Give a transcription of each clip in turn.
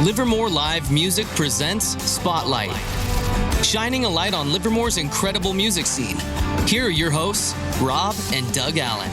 Livermore Live Music presents Spotlight, shining a light on Livermore's incredible music scene. Here are your hosts, Rob and Doug Allen.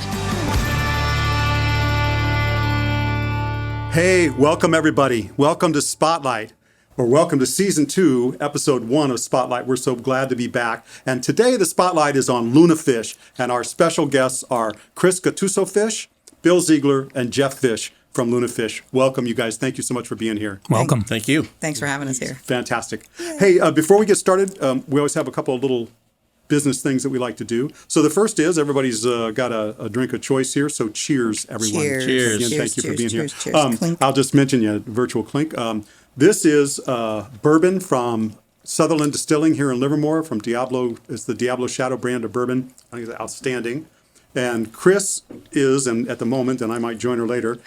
Hey, welcome everybody. Welcome to Spotlight, or welcome to Season 2, Episode 1 of Spotlight. We're so glad to be back. And today the Spotlight is on Lunafish, and our special guests are Chris Gattuso-Fish, Bill Ziegler, and Jeff Fish from Lunafish. Welcome, you guys. Thank you so much for being here. Welcome. Thank you. Thanks for having us here. Fantastic. Hey, before we get started, we always have a couple of little business things that we like to do. So the first is everybody's got a drink of choice here. So cheers, everyone. Cheers. Again, thank you for being here. Cheers. I'll just mention you, virtual clink. This is bourbon from Sutherland Distilling here in Livermore from Diablo. It's the Diablo Shadow brand of bourbon. I think it's outstanding. And Chris is, and at the moment, and I might join her later,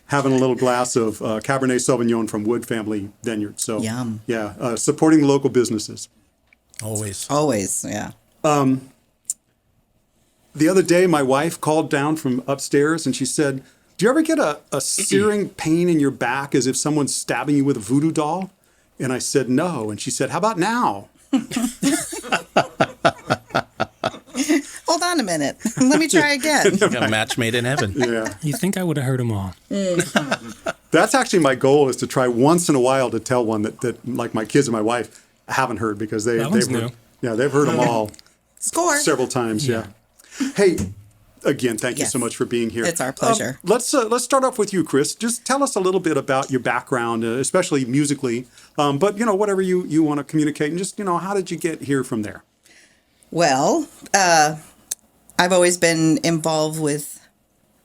having a little glass of Cabernet Sauvignon from Wood Family Vineyard. So, Yum. Yeah, supporting local businesses. Always, yeah. The other day, my wife called down from upstairs and she said, "Do you ever get a searing pain in your back as if someone's stabbing you with a voodoo doll?" And I said, "No." And she said, "How about now?" Hold on a minute. Let me try again. A match made in heaven. Yeah. You think I would have heard them all? That's actually my goal, is to try once in a while to tell one that like my kids and my wife haven't heard, because they've new. They've heard them all Score. several times. Yeah. Hey, again, thank you so much for being here. It's our pleasure. Let's start off with you, Chris. Just tell us a little bit about your background, especially musically. But whatever you want to communicate, and just how did you get here from there? Well, I've always been involved with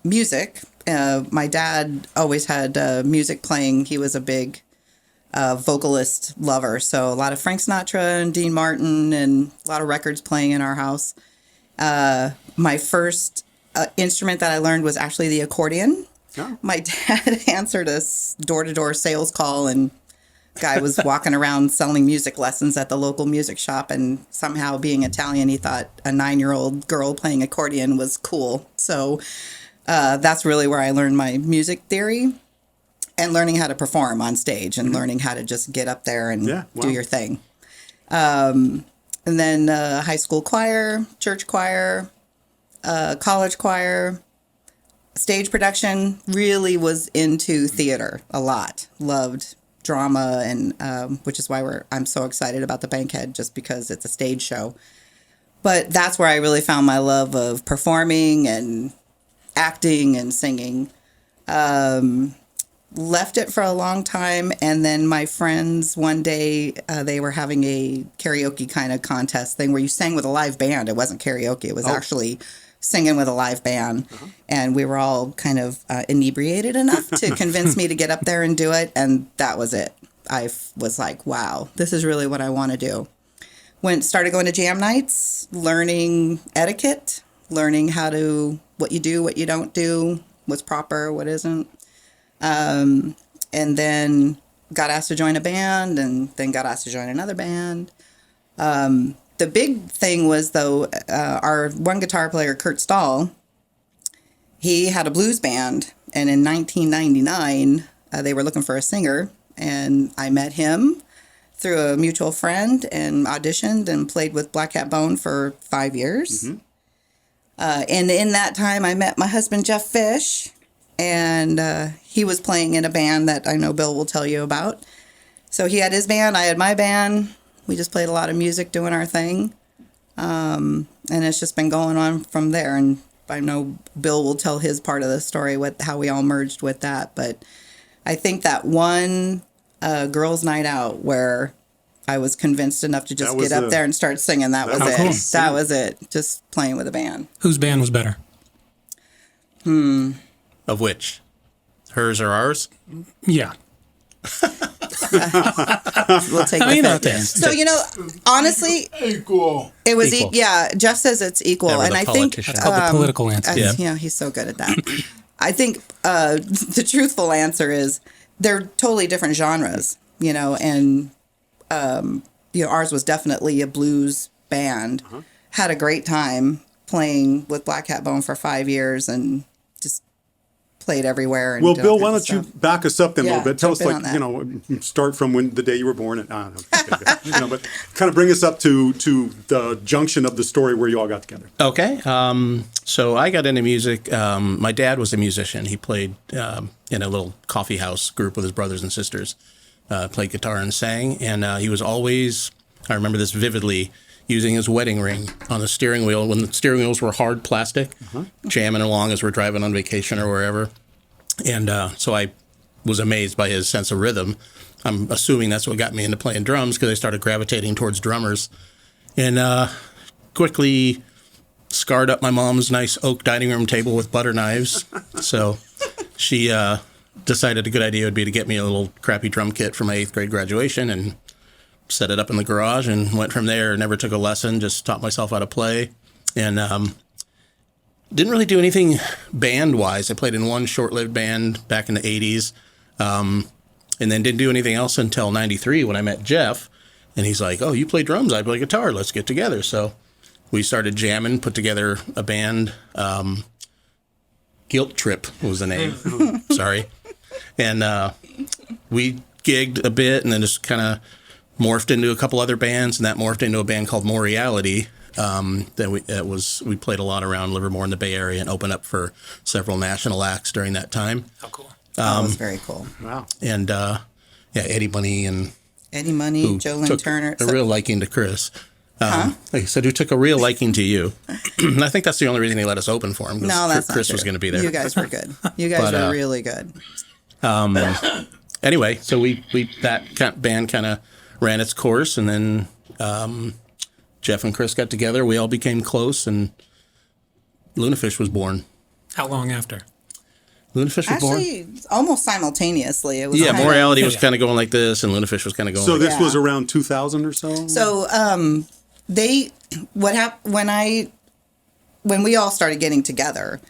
music. My dad always had music playing. He was a big vocalist lover. So a lot of Frank Sinatra and Dean Martin and a lot of records playing in our house. My first instrument that I learned was actually the accordion. Oh. My dad answered a door-to-door sales call, and guy was walking around selling music lessons at the local music shop, and somehow, being Italian, he thought a 9-year-old girl playing accordion was cool. So that's really where I learned my music theory and learning how to perform on stage and learning how to just get up there and do your thing. And then high school choir, church choir, college choir, stage production. Really was into theater a lot. Loved drama, and which is why I'm so excited about the Bankhead, just because it's a stage show. But that's where I really found my love of performing and acting and singing. Left it for a long time, and then my friends one day, they were having a karaoke kind of contest thing where you sang with a live band. It wasn't karaoke, it was actually singing with a live band. And we were all kind of inebriated enough to convince me to get up there and do it, and that was it. I was like, wow, this is really what I want to do. Started going to jam nights, learning etiquette, learning what you do, what you don't do, what's proper, what isn't. And then got asked to join a band, and then got asked to join another band. The big thing was, though, our one guitar player, Kurt Stahl, he had a blues band, and in 1999, they were looking for a singer, and I met him through a mutual friend and auditioned and played with Black Cat Bone for 5 years. Mm-hmm. And in that time, I met my husband, Jeff Fish, and he was playing in a band that I know Bill will tell you about. So he had his band, I had my band. We just played a lot of music, doing our thing. And it's just been going on from there. And I know Bill will tell his part of the story, how we all merged with that. But I think that one girls' night out where I was convinced enough to just get up there and start singing, that was it. Cool. That was it. Just playing with a band. Whose band was better? Of which? Hers or ours? Yeah. We'll take it. So, honestly, equal. It was equal. Jeff says it's equal, and I think it's called the political answer. Yeah, he's so good at that. I think the truthful answer is they're totally different genres, and ours was definitely a blues band. Had a great time playing with Black Cat Bone for 5 years, and just played everywhere. And Well, did Bill, all why kinds don't of you stuff. back us up then a Yeah, little bit? Tell us, jump in like, on that. start from when the day you were born. And, I don't know. But kind of bring us up to the junction of the story where you all got together. Okay. So I got into music. My dad was a musician. He played in a little coffee house group with his brothers and sisters, played guitar and sang. And he was always, I remember this vividly, using his wedding ring on the steering wheel when the steering wheels were hard plastic, jamming along as we're driving on vacation or wherever. And so I was amazed by his sense of rhythm. I'm assuming that's what got me into playing drums because I started gravitating towards drummers. And quickly scarred up my mom's nice oak dining room table with butter knives. So she decided a good idea would be to get me a little crappy drum kit for my 8th grade graduation and set it up in the garage and went from there. Never took a lesson, just taught myself how to play. And didn't really do anything band-wise. I played in one short-lived band back in the 80s. And then didn't do anything else until 93 when I met Jeff. And he's like, oh, you play drums, I play guitar, let's get together. So we started jamming, put together a band. Guilt Trip was the name. Sorry. And we gigged a bit and then just kind of morphed into a couple other bands, and that morphed into a band called More Reality. We played a lot around Livermore in the Bay Area and opened up for several national acts during that time. Oh, cool. That was very cool. Wow. And Eddie Money and Eddie Money, who Jolyn took Turner. a real liking to Chris. Like I said, who took a real liking to you. And I think that's the only reason he let us open for him. No, that's Chris not was true. going to be there. You guys were good. You guys were really good. Anyway, so that band kind of ran its course, and then Jeff and Chris got together. We all became close, and Lunafish was born. How long after? Lunafish was born? Actually, almost simultaneously. It was Yeah, kind of- More Reality was kind of going like this, and Lunafish was kind of going So like this Yeah. was around 2000 or so? So what happened when we all started getting together,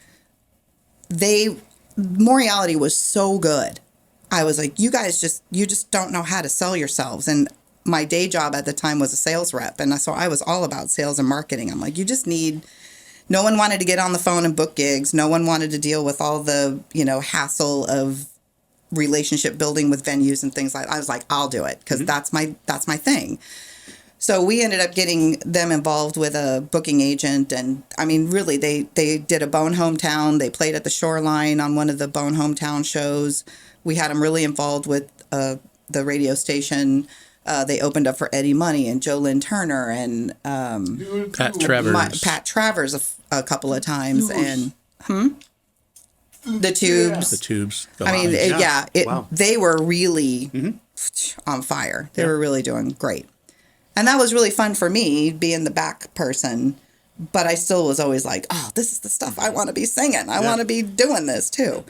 More Reality was so good. I was like, you just don't know how to sell yourselves. And my day job at the time was a sales rep. And so I was all about sales and marketing. I'm like, no one wanted to get on the phone and book gigs. No one wanted to deal with all the, hassle of relationship building with venues and things like that. I was like, I'll do it because that's my thing. So we ended up getting them involved with a booking agent. And I mean, really, they did a Bone Hometown. They played at the Shoreline on one of the Bone Hometown shows. We had them really involved with the radio station. They opened up for Eddie Money and Jolyn Turner and Pat Travers. Pat Travers a couple of times. And the Tubes. The Tubes. I mean, Wow. they were really on fire. They were really doing great. And that was really fun for me, being the back person. But I still was always like, oh, this is the stuff I want to be singing. I want to be doing this too.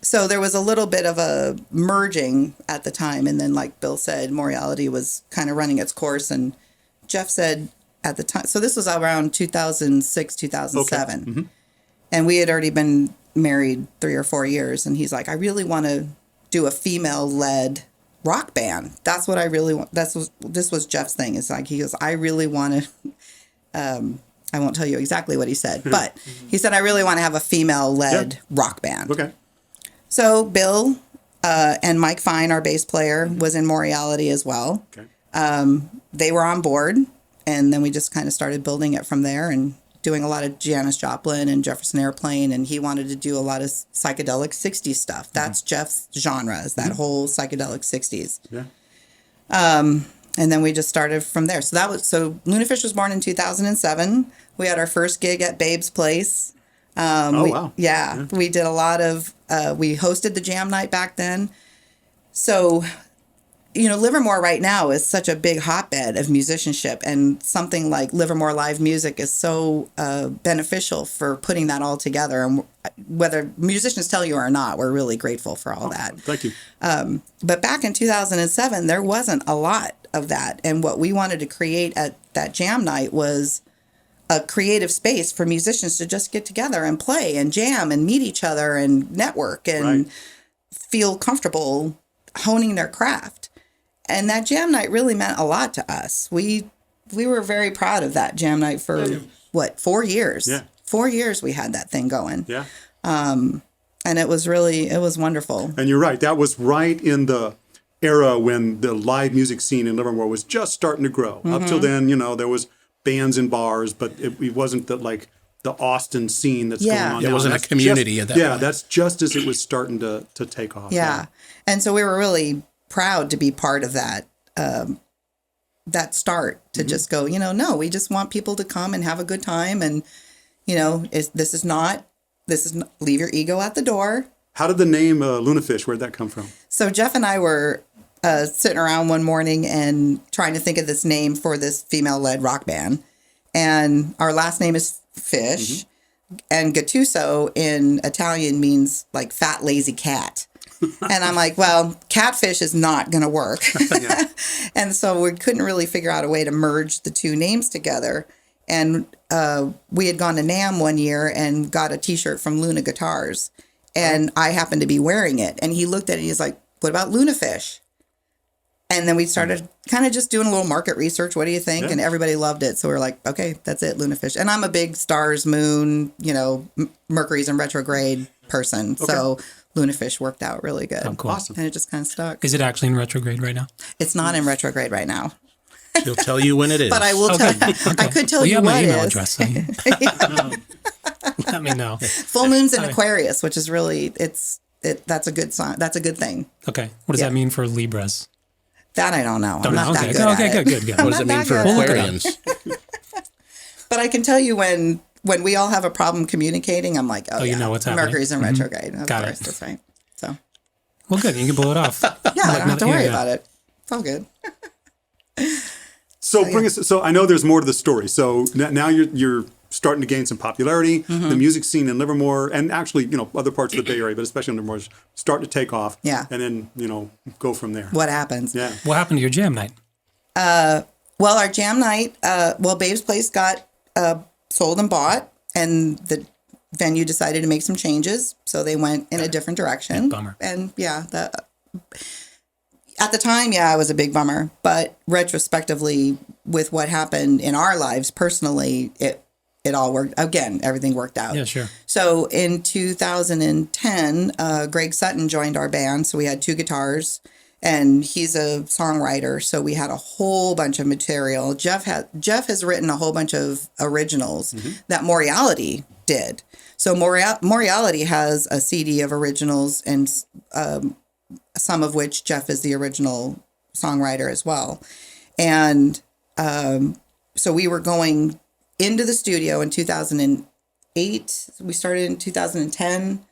So there was a little bit of a merging at the time. And then, like Bill said, More Reality was kind of running its course. And Jeff said at the time, so this was around 2006, 2007. Okay. And we had already been married 3 or 4 years. And he's like, I really want to do a female-led rock band. That's what I really want. This was Jeff's thing. It's like, he goes, I really want to, I won't tell you exactly what he said, but he said, I really want to have a female-led rock band. Okay. So Bill and Mike Fine, our bass player, was in More Reality as well. Okay. They were on board, and then we just kind of started building it from there and doing a lot of Janis Joplin and Jefferson Airplane, and he wanted to do a lot of psychedelic 60s stuff. That's Jeff's genre, is that whole psychedelic 60s. Yeah. And then we just started from there. So Lunafish was born in 2007. We had our first gig at Babe's Place. Wow. Yeah, we did a lot of, we hosted the jam night back then. So, Livermore right now is such a big hotbed of musicianship, and something like Livermore Live Music is so beneficial for putting that all together. And whether musicians tell you or not, we're really grateful for all that. Thank you. But back in 2007, there wasn't a lot of that. And what we wanted to create at that jam night was a creative space for musicians to just get together and play and jam and meet each other and network and feel comfortable honing their craft. And that jam night really meant a lot to us. We were very proud of that jam night for 4 years? Yeah. 4 years we had that thing going. Yeah. And it was wonderful. And you're right. That was right in the era when the live music scene in Livermore was just starting to grow. Up till then, there was bands in bars, but it wasn't the Austin scene that's going on. There now. wasn't a community at that point. That's just as it was starting to take off. Yeah. And so we were really proud to be part of that start to just go, no, we just want people to come and have a good time. And, this is not leave your ego at the door. How did the name Lunafish, where'd that come from? So Jeff and I were sitting around one morning and trying to think of this name for this female-led rock band. And our last name is Fish. And Gattuso in Italian means like fat, lazy cat. And I'm like, well, catfish is not going to work. And so we couldn't really figure out a way to merge the two names together. And we had gone to NAMM one year and got a T-shirt from Luna Guitars. And I happened to be wearing it. And he looked at it and he's like, what about Lunafish? And then we started kind of just doing a little market research. What do you think? Yeah. And everybody loved it. So we were like, okay, that's it, Lunafish. And I'm a big stars, moon, Mercury's in retrograde person. Okay. So Lunafish worked out really good. Oh, cool. Awesome. And it just kind of stuck. Is it actually in retrograde right now? It's not in retrograde right now. She'll tell you when it is. But I will tell you. Okay. I could tell you what it is. You have my email address. So let me know. Full moon's in Aquarius, which is really, that's a good sign. That's a good thing. Okay. What does that mean for Libras? That I don't know. I'm not that good at it. Good. What does it mean for Aquarians? But I can tell you when we all have a problem communicating, I'm like, you know what's happening. Mercury's in retrograde. Of Got course, it. that's right. So. Well, good. You can blow it off. Yeah, I don't have to worry about it. It's all good. So bring us. So I know there's more to the story. So now you're starting to gain some popularity. The music scene in Livermore, and actually, other parts of the Bay Area, but especially in Livermore, is starting to take off. Yeah. And then, go from there. What happens? Yeah. What happened to your jam night? Well, our jam night, Babe's Place got sold and bought, and the venue decided to make some changes, so they went in a different direction. Yeah, bummer. And at the time, it was a big bummer, but retrospectively, with what happened in our lives personally, it all worked. Again, everything worked out. Yeah, sure. So in 2010, Greg Sutton joined our band, so we had two guitars. And he's a songwriter, so we had a whole bunch of material. Jeff has written a whole bunch of originals that Moriality did. So Moriality has a CD of originals, and some of which Jeff is the original songwriter as well. And so we were going into the studio in 2008. We started in 2010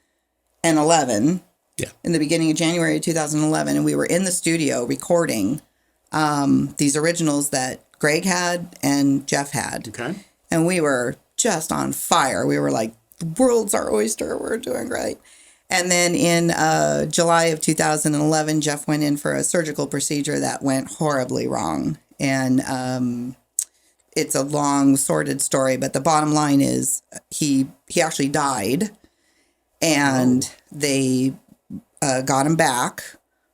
and 11. Yeah. In the beginning of January of 2011, and we were in the studio recording these originals that Greg had and Jeff had. Okay. And we were just on fire. We were like, the world's our oyster. We're doing great. And then in July of 2011, Jeff went in for a surgical procedure that went horribly wrong. And it's a long, sordid story, but the bottom line is he actually died, and they got him back,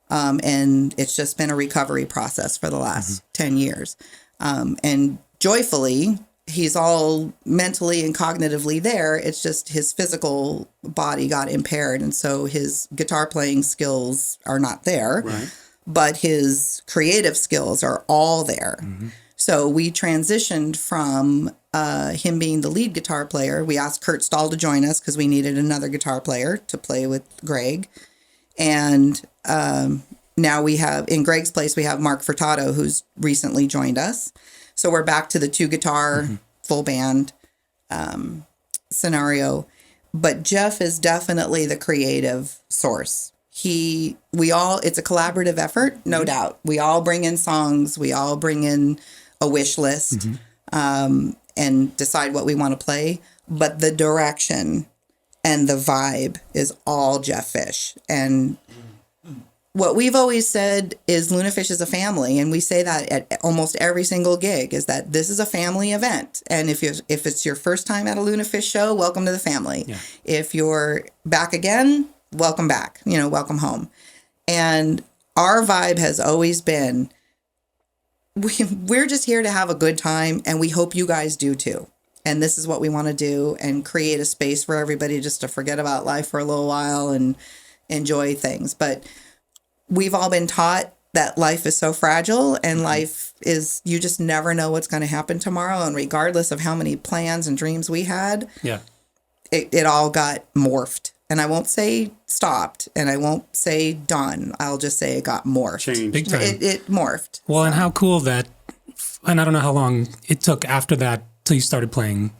and it's just been a recovery process for the last 10 years. And joyfully, he's all mentally and cognitively there. It's just his physical body got impaired, and so his guitar playing skills are not there, but his creative skills are all there. So we transitioned from him being the lead guitar player. We asked Kurt Stahl to join us because we needed another guitar player to play with Greg. And now we have, in Greg's place, we have Mark Furtado, who's recently joined us. So we're back to the two guitar, full band scenario. But Jeff is definitely the creative source. It's a collaborative effort, no doubt. We all bring in songs. We all bring in a wish list and decide what we want to play. But the direction and the vibe is all Jeff Fish. And what we've always said is Lunafish is a family, and we say that at almost every single gig, is that this is a family event. And if it's your first time at a Lunafish show, welcome to the family. Yeah. If you're back again, welcome back, welcome home. And our vibe has always been, we're just here to have a good time, and we hope you guys do too. and this is what we want to do, and create a space for everybody just to forget about life for a little while and enjoy things. But we've all been taught that life is so fragile, and life is, you just never know what's going to happen tomorrow. And regardless of how many plans and dreams we had, it all got morphed. And I won't say stopped, and I won't say done. I'll just say it got morphed. Changed. Big time. It morphed. Well, and how cool that, and I don't know how long it took after that till you started playing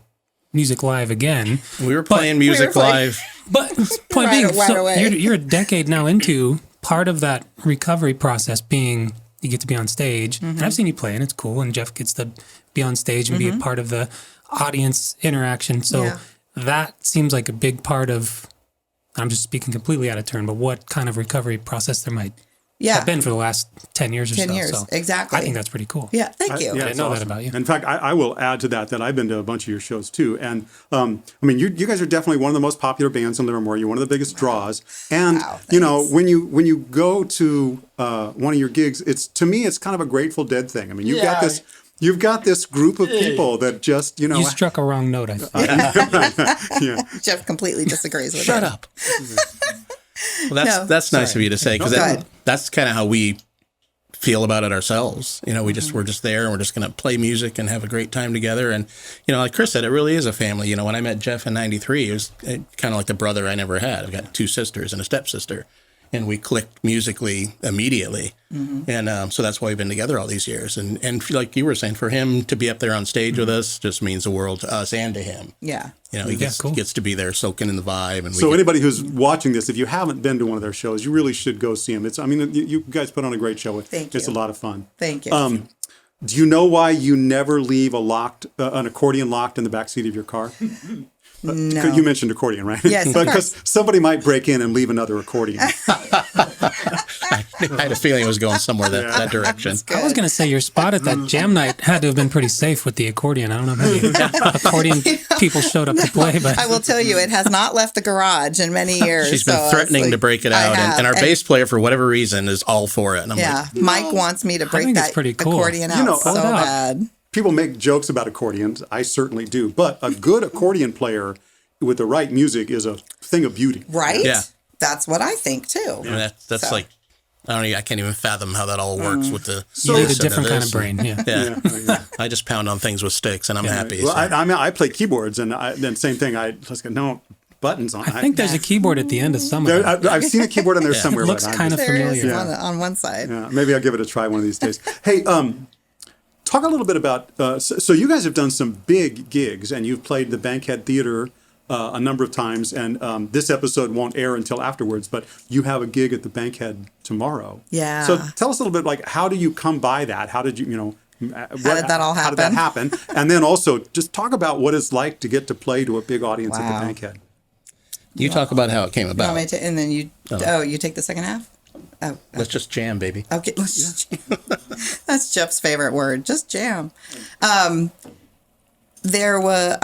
music live again. We were playing music live. But point Right being, away. you're a decade now into part of that recovery process being you get to be on stage. Mm-hmm. And I've seen you play, and it's cool. And Jeff gets to be on stage and be a part of the audience interaction. So Yeah. that seems like a big part of, I'm just speaking completely out of turn, but what kind of recovery process there might have been for the last 10 years or 10 so. years, So exactly. I think that's pretty cool. Yeah, thank you. I didn't it's know that about you. In fact, I will add to that I've been to a bunch of your shows too. And I mean, you guys are definitely one of the most popular bands in Livermore. You're one of the biggest draws. And, you know, when you go to one of your gigs, to me, it's kind of a Grateful Dead thing. I mean, you've got this group of people that just, you know. You struck a wrong note, I think. Jeff completely disagrees with Shut it. up. Well, that's nice of you to say, because that's kind of how we feel about it ourselves. You know, we're just there, and we're just going to play music and have a great time together. And, you know, like Chris said, it really is a family. You know, when I met Jeff in 93, it was kind of like the brother I never had. I've got 2 sisters and a stepsister, and we clicked musically immediately. And so that's why we've been together all these years. And like you were saying, for him to be up there on stage with us just means the world to us and to him. Yeah. You know, he gets to be there soaking in the vibe. And So anybody who's watching this, if you haven't been to one of their shows, you really should go see them. I mean, you guys put on a great show. Thank It's you. a lot of fun. Thank you. Do you know why you never leave an accordion locked in the backseat of your car? No. You mentioned accordion, right? Yes, of Because somebody might break in and leave another accordion. I had a feeling it was going somewhere that direction. I was going to say your spot at that jam night had to have been pretty safe with the accordion. I don't know how many accordion people showed up to play, but I will tell you, it has not left the garage in many years. She's been so it's threatening like, to break it I out, have, and our bass player, for whatever reason, is all for it. And I'm Yeah, like, Mike wants me to break think it's that pretty cool. accordion out You know, so pull it out. bad. People make jokes about accordions. I certainly do. But a good accordion player with the right music is a thing of beauty. Right? Yeah. That's what I think too. I mean, that's So. like, I can't even fathom how that all works with the. you need a this and different kind this of brain. Yeah. Yeah. I just pound on things with sticks, and I'm happy. Well, so. I play keyboards, and then same thing. I just go, no buttons on. I think there's a keyboard at the end of some of them. I've seen a keyboard in there somewhere. Looks but kind of There is familiar. one on one side. Yeah, maybe I'll give it a try one of these days. Hey, talk a little bit about. So you guys have done some big gigs, and you've played the Bankhead Theater a number of times. And this episode won't air until afterwards, but you have a gig at the Bankhead tomorrow. Yeah. So tell us a little bit, like, how do you come by that? How did you, how did that all How did that happen? And then also just talk about what it's like to get to play to a big audience at the Wow. Bankhead. You talk about how it came You about. want me to, and then you you take the second half? Oh, Let's just jam, baby. okay. Let's just jam. That's Jeff's favorite word. Just jam. There was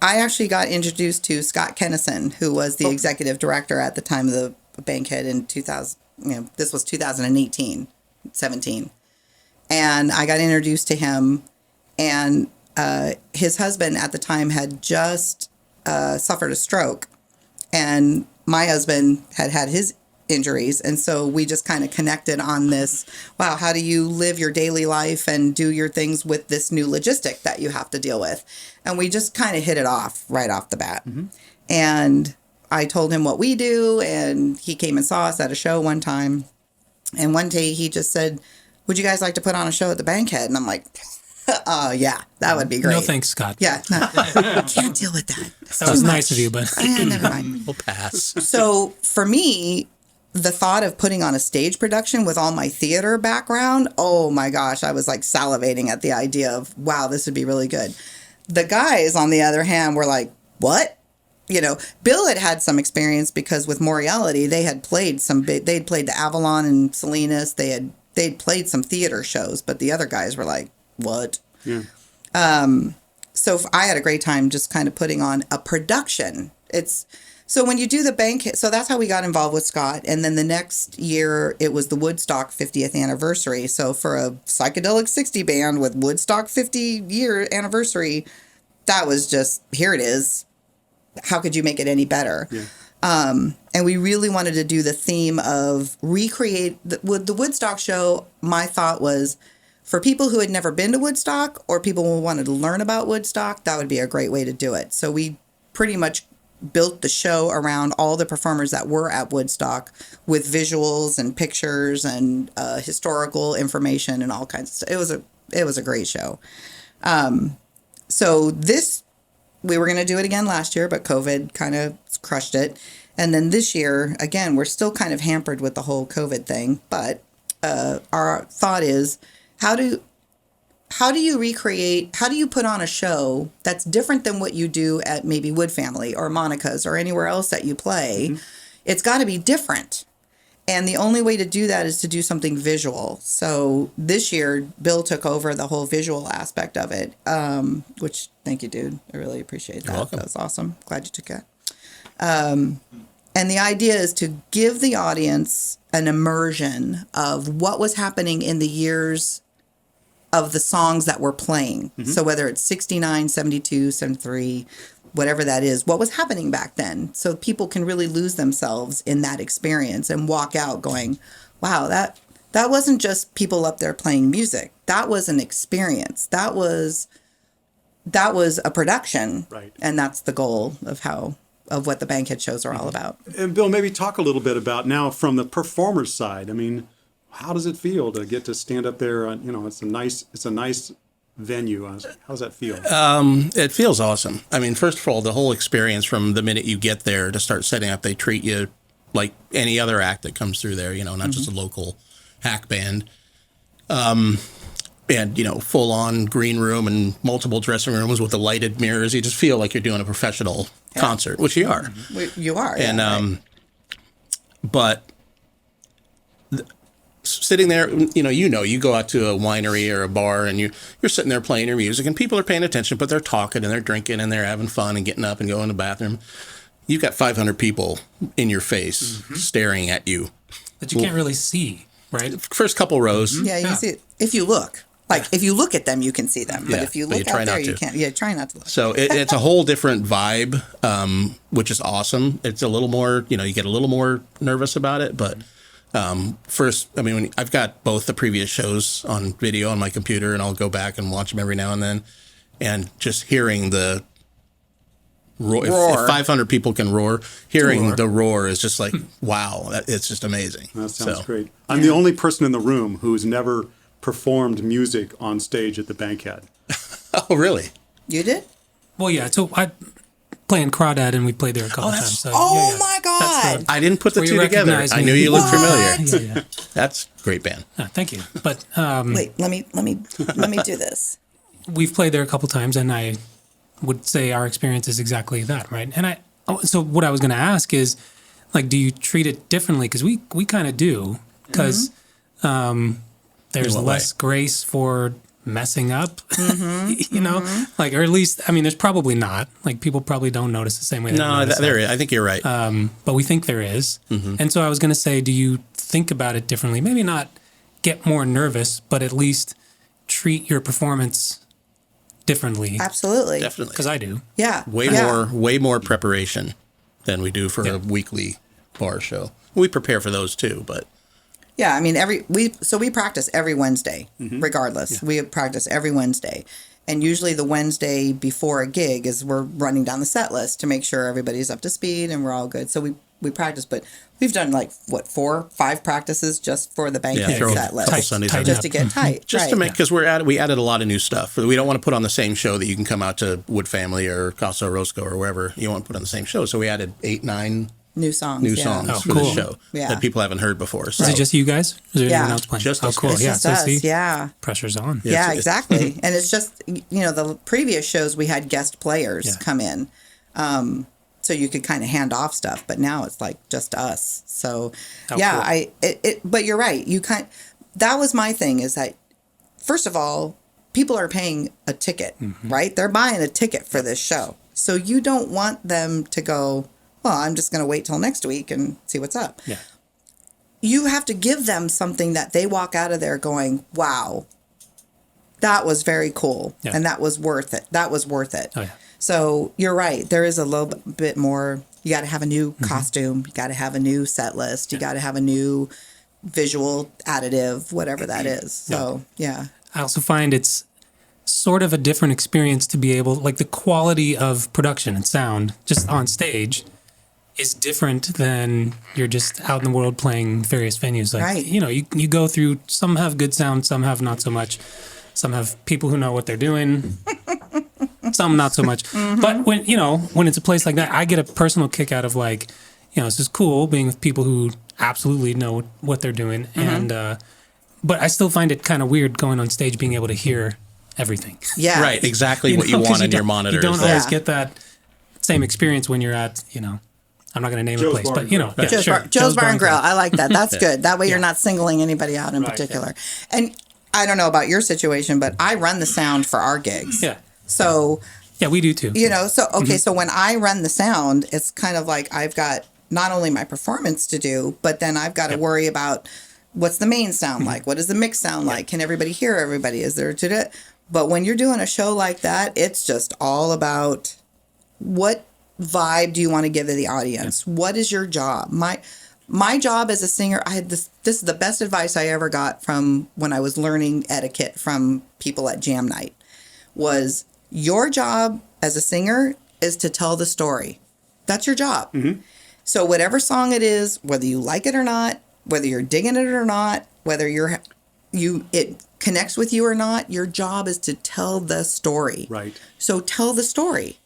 I actually got introduced to Scott Kennison, who was the executive director at the time of the Bankhead in 2000. This was 2018, 17, and I got introduced to him, and his husband at the time had just suffered a stroke, and my husband had his injuries, and so we just kind of connected on this. Wow, how do you live your daily life and do your things with this new logistic that you have to deal with? And we just kind of hit it off right off the bat. And I told him what we do, and he came and saw us at a show one time. And one day he just said, "Would you guys like to put on a show at the Bankhead?" And I'm like, yeah, that would be great. No thanks, Scott. Yeah, no, can't deal with that. That was nice of you, but Never mind. We'll pass. So for me, the thought of putting on a stage production with all my theater background, oh my gosh, I was like salivating at the idea of, wow, this would be really good. The guys, on the other hand, were like, what? Bill had some experience because with Moriality, they had played they'd played the Avalon and Salinas. They'd played some theater shows, but the other guys were like, what? Yeah. So I had a great time just kind of putting on a production. So when you do the Bankhead, so that's how we got involved with Scott. And then the next year, it was the Woodstock 50th anniversary. So for a psychedelic 60 band with Woodstock 50-year anniversary, that was just, here it is. How could you make it any better? Yeah. And we really wanted to do the theme of recreate with the Woodstock show. My thought was for people who had never been to Woodstock or people who wanted to learn about Woodstock, that would be a great way to do it. So we pretty much built the show around all the performers that were at Woodstock with visuals and pictures and historical information and all kinds of stuff. It was a great show. So we were going to do it again last year, but COVID kind of crushed it. And then this year, again, we're still kind of hampered with the whole COVID thing. But our thought is, how do you put on a show that's different than what you do at maybe Wood Family or Monica's or anywhere else that you play? Mm-hmm. It's got to be different. And the only way to do that is to do something visual. So this year, Bill took over the whole visual aspect of it, which, thank you, dude. I really appreciate that. You're welcome. That was awesome. Glad you took it. And the idea is to give the audience an immersion of what was happening in the years of the songs that we're playing. Mm-hmm. So whether it's 69, 72, 73, whatever that is, what was happening back then. So people can really lose themselves in that experience and walk out going, wow, that wasn't just people up there playing music. That was an experience. That was a production. Right. And that's the goal of what the Bankhead shows are all about. And Bill, maybe talk a little bit about now from the performer's side. I mean, how does it feel to get to stand up there? It's a nice venue. How does that feel? It feels awesome. I mean, first of all, the whole experience from the minute you get there to start setting up, they treat you like any other act that comes through there, not mm-hmm. just a local hack band. And, full on green room and multiple dressing rooms with the lighted mirrors. You just feel like you're doing a professional concert, which you are. You are. And, yeah, right. But sitting there, you go out to a winery or a bar and you're sitting there playing your music and people are paying attention, but they're talking and they're drinking and they're having fun and getting up and going to the bathroom. You've got 500 people in your face mm-hmm. staring at you. That you can't really see, right? First couple rows. Yeah, you can see it. If you look. If you look at them, you can see them. But if you look out there, you can't. Yeah, try not to look. So it's a whole different vibe, which is awesome. It's a little more, you get a little more nervous about it. But first, when I've got both the previous shows on video on my computer, and I'll go back and watch them every now and then. And just hearing the roar. If 500 people can roar, the roar is just like, wow, it's just amazing. That sounds great. I'm the only person in the room who's never performed music on stage at the Bankhead. Oh, really? You did? Well, yeah. So I play in Crawdad, and we played there a couple times. So, my God! I didn't put the two together. I knew you looked familiar. Yeah. That's a great band. Thank you. But wait, let me do this. We've played there a couple times, and I would say our experience is exactly that, right? And so what I was going to ask is, do you treat it differently? Because we kind of do, because there's less grace for messing up, mm-hmm, or at least, there's probably not. People probably don't notice the same way. No, there is. I think you're right. But we think there is. Mm-hmm. And so I was going to say, do you think about it differently? Maybe not get more nervous, but at least treat your performance differently. Absolutely. Definitely. Because I do. Yeah. Way more preparation than we do for a weekly bar show. We prepare for those too, but. Yeah, we practice every Wednesday, mm-hmm. regardless. Yeah. We practice every Wednesday. And usually the Wednesday before a gig is we're running down the set list to make sure everybody's up to speed and we're all good. So we practice, but we've done 4, 5 practices just for the Bankhead set list. Just to get tight. Just to make, because we added a lot of new stuff. We don't want to put on the same show that you can come out to Wood Family or Casa Orozco or wherever you want to put on the same show. So we added 8, 9 new songs for the show that people haven't heard before. So. Is it just you guys? Is there anyone else playing? Just us. Cool. It's just us. Pressure's on. Yeah, exactly. And it's just, the previous shows we had guest players come in. So you could kind of hand off stuff, but now it's just us. So cool. But you're right. That was my thing, is that first of all, people are paying a ticket, mm-hmm. right? They're buying a ticket for this show. So you don't want them to go, well, I'm just going to wait till next week and see what's up. Yeah. You have to give them something that they walk out of there going, wow, that was very cool. Yeah. And that was worth it. Oh, yeah. So you're right. There is a little bit more. You got to have a new costume. You got to have a new set list. You got to have a new visual additive, whatever that is. So, yeah. I also find it's sort of a different experience to be able, like the quality of production and sound just on stage is different than you're just out in the world playing various venues. Like, Right. you know, you go through, some have good sound, some have not so much. Some have people who know what they're doing, some not so much. But when, you know, when it's a place like that, I get a personal kick out of like, you know, it's just cool being with people who absolutely know what they're doing. And, but I still find it kind of weird going on stage, being able to hear everything. Yeah. Right, exactly what you 'cause want in your don't- monitors. You don't always Yeah. get that same experience when you're at, you know, I'm not going to name Joe's a place, Bar but and you know, Grill. yeah, sure. Joe's Bar and Grill. I like that. That's good. That way you're Yeah. not singling anybody out in Right, particular. And I don't know about your situation, but I run the sound for our gigs. Yeah. So, Yeah, we do too. you know, so, okay, so when I run the sound, it's kind of like I've got not only my performance to do, but then I've got to worry about what's the main sound like? What does the mix sound like? Can everybody hear everybody? Is there to But when you're doing a show like that, it's just all about what vibe do you want to give to the audience? What is your job? My job as a singer, I had this is the best advice I ever got from when I was learning etiquette from people at Jam Night, was your job as a singer is to tell the story. That's your job. So whatever song it is, whether you like it or not, whether you're digging it or not, whether it connects with you or not, your job is to tell the story. Right. So tell the story.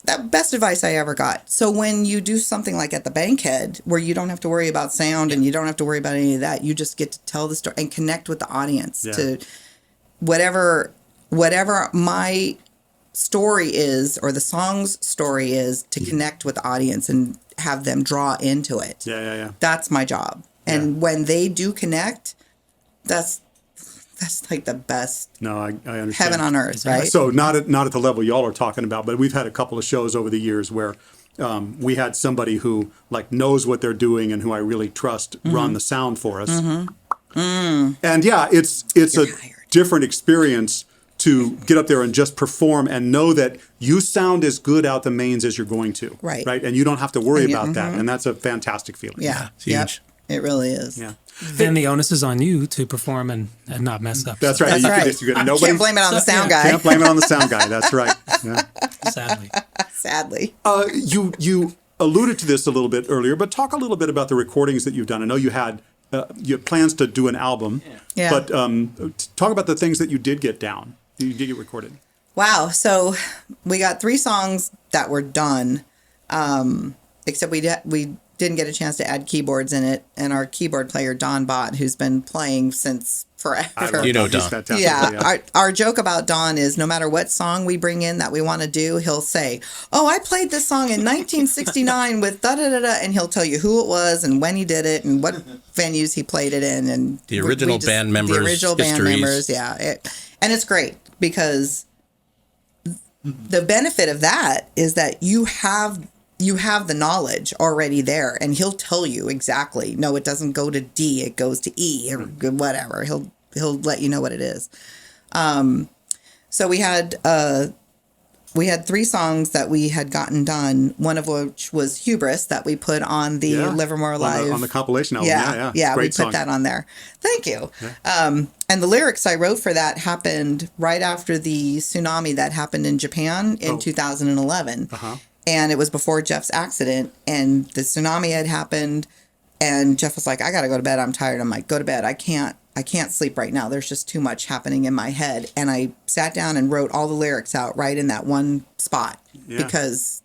That best advice I ever got. So when you do something like at the Bankhead, where you don't have to worry about sound and you don't have to worry about any of that, you just get to tell the story and connect with the audience to whatever my story is, or the song's story is, to connect with the audience and have them draw into it. Yeah. That's my job. And when they do connect, that's like the best No, I understand. heaven on earth, right? So not at the level y'all are talking about, but we've had a couple of shows over the years where we had somebody who like knows what they're doing and who I really trust run the sound for us. And yeah, it's a hired. different experience to get up there and just perform and know that you sound as good out the mains as you're going to. Right. Right. And you don't have to worry And you- about that. And that's a fantastic feeling. Yeah. It's huge. It really is. Yeah. Then the onus is on you to perform and not mess up. That's right. That's you right. you nobody Can't blame it on the sound guy. can't blame it on the sound guy. That's right. Yeah. Sadly. Sadly. You alluded to this a little bit earlier, but talk a little bit about the recordings that you've done. I know you had plans to do an album, Yeah. but talk about the things that you did get down. You did get recorded. Wow. So we got 3 songs that were done, except we didn't get a chance to add keyboards in it. And our keyboard player, Don Bott, who's been playing since forever. You know He's Don. fantastic. Yeah, our joke about Don is no matter what song we bring in that we want to do, he'll say, "Oh, I played this song in 1969 with da da da da," and he'll tell you who it was and when he did it and what venues he played it in, and The original band members, the original band histories. members, yeah, and it's great because the benefit of that is that you have the knowledge already there, and he'll tell you exactly. No, it doesn't go to D; it goes to E or whatever. He'll let you know what it is. So we had 3 songs that we had gotten done. One of which was Hubris that we put on the Livermore Live on the compilation album. Yeah. Yeah, we Great put song. that on there. Thank you. And the lyrics I wrote for that happened right after the tsunami that happened in Japan in 2011. And it was before Jeff's accident. And the tsunami had happened. And Jeff was like, "I got to go to bed. I'm tired." I'm like, "Go to bed. I can't sleep right now. There's just too much happening in my head." And I sat down and wrote all the lyrics out right in that one spot because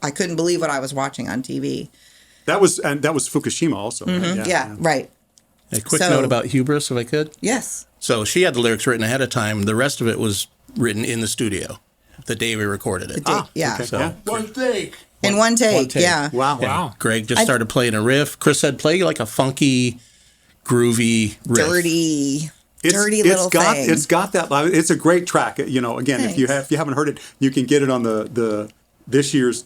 I couldn't believe what I was watching on TV. That was Fukushima also. Right? Yeah, right. A quick So- note about Hubris, if I could. Yes. So she had the lyrics written ahead of time. The rest of it was written in the studio the day we recorded it. Yeah. Okay. So Yeah. One take. In one take. Yeah. Wow. Wow. Greg just started playing a riff. Chris said, play like a funky, groovy riff. Dirty little thing. It's got that. It's a great track. You know, again, if you haven't heard it, you can get it on the this year's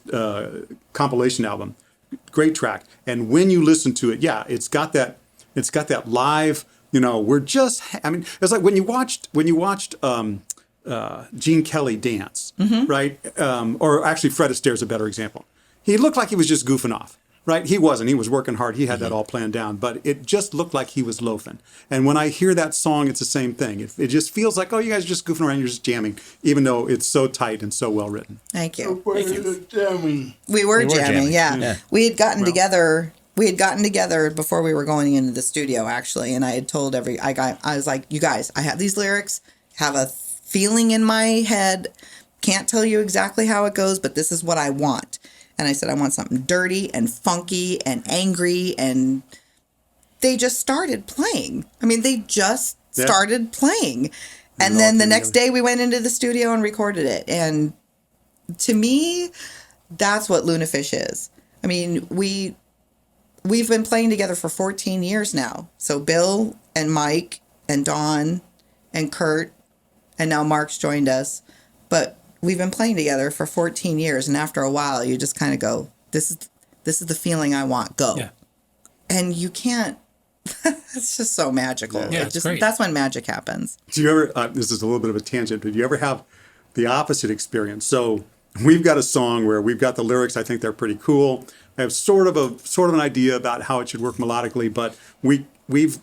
compilation album. Great track. And when you listen to it, it's got that live we're just, I mean, it's like when you watched Gene Kelly dance, right? Or actually Fred Astaire's a better example. He looked like he was just goofing off, right? He wasn't. He was working hard. He had that all planned down, but it just looked like he was loafing. And when I hear that song, it's the same thing. It just feels like, oh, you guys are just goofing around, you're just jamming, even though it's so tight and so well written. Thank you. Jamming. We were jamming, yeah. Yeah. We had gotten together. We had gotten together before we were going into the studio, actually, and I had told I was like, you guys, I have these lyrics, have a feeling in my head, can't tell you exactly how it goes, but this is what I want. And I said, I want something dirty and funky and angry, and they just started playing. I mean, they just started playing. And then the next day we went into the studio and recorded it. And to me, that's what Lunafish is. I mean, we've been playing together for 14 years now. So Bill and Mike and Dawn and Kurt, and now Mark's joined us. But we've been playing together for 14 years. And after a while, you just kind of go, this is the feeling I want. Go. Yeah. And you can't. It's just so magical. Yeah, it's great. That's when magic happens. Do you ever, this is a little bit of a tangent, but do you ever have the opposite experience? So we've got a song where we've got the lyrics. I think they're pretty cool. I have sort of an idea about how it should work melodically, but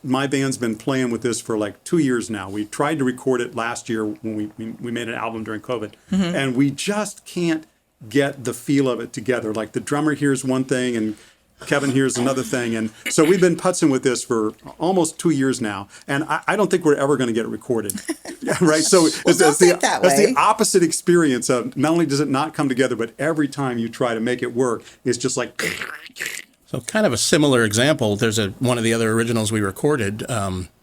my band's been playing with this for like 2 years now. We tried to record it last year when we made an album during COVID, and we just can't get the feel of it together. Like the drummer hears one thing and Kevin hears another thing. And so we've been putzing with this for almost 2 years now. And I don't think we're ever going to get it recorded. Right? So Well, don't think that that's way. the opposite experience of not only does it not come together, but every time you try to make it work, it's just like... So kind of a similar example. There's one of the other originals we recorded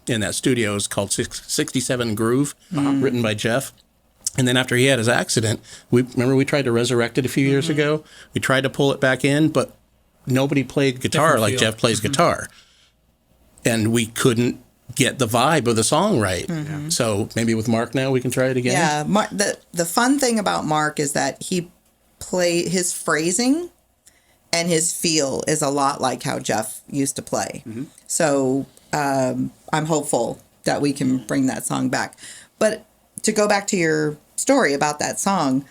in that studio is called 67 Groove, written by Jeff. And then after he had his accident, we tried to resurrect it a few years ago. We tried to pull it back in, but nobody played guitar Different like feel. Jeff plays guitar. And we couldn't get the vibe of the song right. So maybe with Mark now we can try it again. Yeah. The fun thing about Mark is that his phrasing and his feel is a lot like how Jeff used to play. So I'm hopeful that we can bring that song back. But to go back to your story about that song,